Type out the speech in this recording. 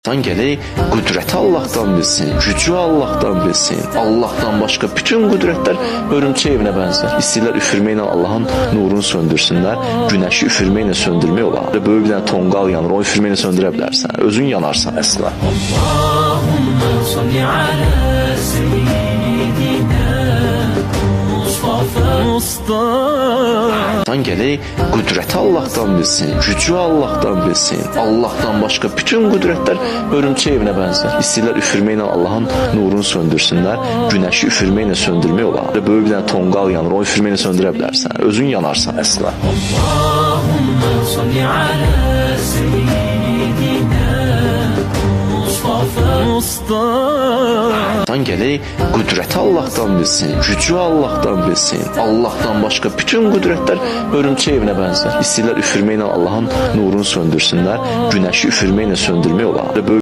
İnsan gerek qüdrəti Allah'tan bilsin, gücü Allah'tan bilsin. Allah'tan başka bütün qüdrətlər örümçək evinə bənzər. İstəyirlər üfürməklə Allah'ın nurunu söndürsünlər. Güneşi üfürməklə söndürmək olar. Böyük bir dənə tonqal yanır, o üfürməklə söndürə bilərsən. Özün yanarsan əsla. Allahumma salli ala seyyidina Mustafa. İnsan gerek qüdrəti Allah'tan bilsin, gücü Allah'tan bilsin. Allah'tan başka bütün qüdrətlər örümçək evinə bənzər. İstəyirlər üfürməklə Allah'ın nurunu söndürsünlər. Güneşi üfürməklə söndürmək olar. Böyük bir dənə tonqal yanır, o üfürməklə söndürə bilərsən. Özün yanarsan əsla. Allahumma salli ala seyyidina Mustafa. İnsan gerek qüdrəti Allah'tan bilsin, gücü Allah'tan bilsin. Allah'tan başka bütün qüdrətlər örümçək evinə bənzər. İstəyirlər üfürməklə Allah'ın nurunu söndürsünlər. Güneşi üfürməklə söndürmək olar.